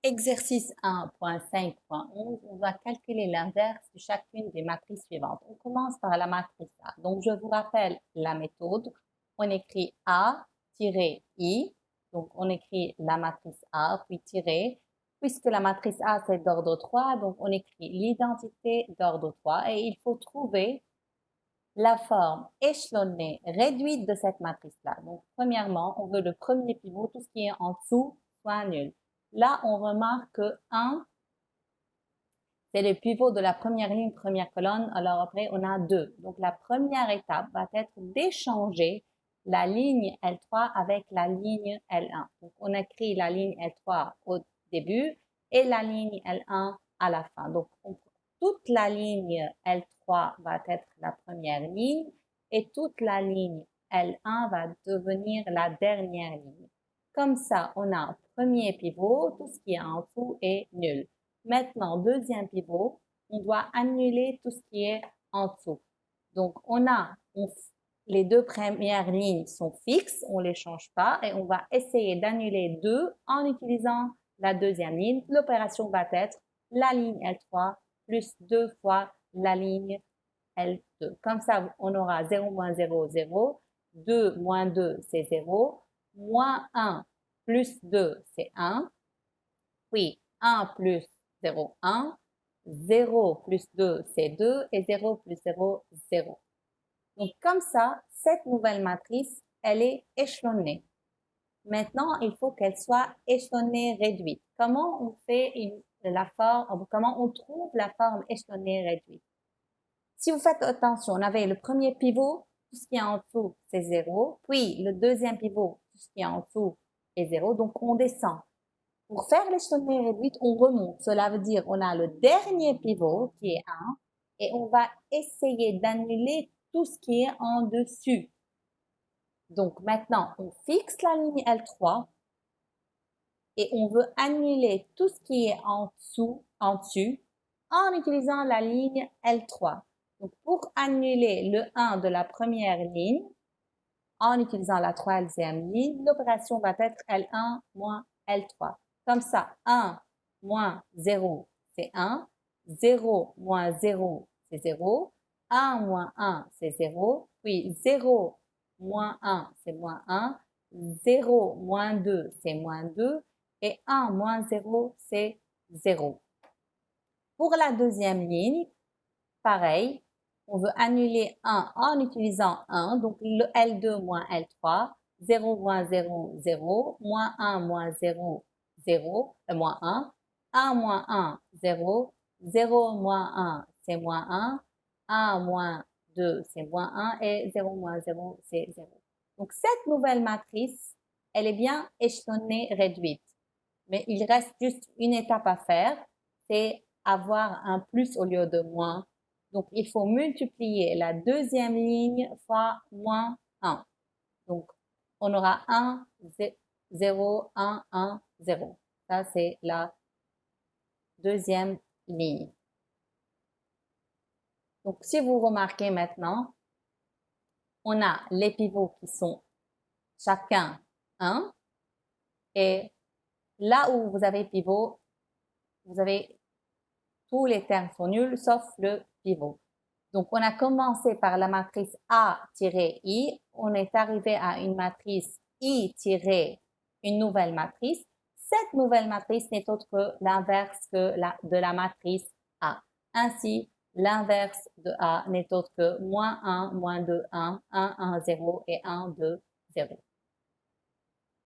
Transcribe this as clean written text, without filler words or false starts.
Exercice 1.5.11, on va calculer l'inverse de chacune des matrices suivantes. On commence par la matrice A. Donc, je vous rappelle la méthode. On écrit A-I. Donc, on écrit la matrice A, puis tirer. Puisque la matrice A, c'est d'ordre 3, donc on écrit l'identité d'ordre 3. Et il faut trouver la forme échelonnée réduite de cette matrice-là. Donc, premièrement, on veut le premier pivot, tout ce qui est en dessous, soit nul. Là, on remarque que 1, c'est le pivot de la première ligne, première colonne. Alors après, on a 2. Donc, la première étape va être d'échanger la ligne L3 avec la ligne L1. Donc, on écrit la ligne L3 au début et la ligne L1 à la fin. Donc, toute la ligne L3 va être la première ligne et toute la ligne L1 va devenir la dernière ligne. Comme ça, on a premier pivot, tout ce qui est en dessous est nul. Maintenant, deuxième pivot, on doit annuler tout ce qui est en dessous. Donc, les deux premières lignes sont fixes, on ne les change pas et on va essayer d'annuler 2 en utilisant la deuxième ligne. L'opération va être la ligne L3 plus 2 fois la ligne L2. Comme ça, on aura 0 moins 0, 0. 2 moins 2, c'est 0. Moins 1 plus 2, c'est 1. Puis 1 plus 0, 1. 0 plus 2, c'est 2. Et 0 plus 0, 0. Donc, comme ça, cette nouvelle matrice, elle est échelonnée. Maintenant, il faut qu'elle soit échelonnée réduite. Comment on fait comment on trouve la forme échelonnée réduite? Si vous faites attention, on avait le premier pivot, tout ce qui est en dessous, c'est 0. Puis, le deuxième pivot, tout ce qui est en dessous est 0. Donc, on descend. Pour faire l'échelonnée réduite, on remonte. Cela veut dire on a le dernier pivot qui est 1 et on va essayer d'annuler tout ce qui est en dessus. Donc, maintenant, on fixe la ligne L3 et on veut annuler tout ce qui est en dessus en utilisant la ligne L3. Donc, pour annuler le 1 de la première ligne, en utilisant la troisième ligne, l'opération va être L1 moins L3. Comme ça, 1 moins 0, c'est 1. 0 moins 0, c'est 0. 1 moins 1, c'est 0. Puis 0 moins 1, c'est moins 1. 0 moins 2, c'est moins 2. Et 1 moins 0, c'est 0. Pour la deuxième ligne, pareil, on veut annuler 1 en utilisant 1, donc le L2 moins L3, 0 moins 0, 0, moins 1 moins 0, 0, moins 1, 1 moins 1, 0, 0 moins 1, c'est moins 1, 1 moins 2, c'est moins 1, et 0 moins 0, c'est 0. Donc, cette nouvelle matrice, elle est bien échelonnée réduite. Mais il reste juste une étape à faire, c'est avoir un plus au lieu de moins. Donc, il faut multiplier la deuxième ligne fois moins 1. Donc, on aura 1, 0, 1, 1, 0. Ça, c'est la deuxième ligne. Donc, si vous remarquez maintenant, on a les pivots qui sont chacun 1. Et là où vous avez pivot, vous avez tous les termes sont nuls sauf le pivot. Donc, on a commencé par la matrice A-I. On est arrivé à une matrice I-une nouvelle matrice. Cette nouvelle matrice n'est autre que l'inverse de la matrice A. Ainsi, l'inverse de A n'est autre que moins 1, moins 2, 1, 1, 1, 0 et 1, 2, 0.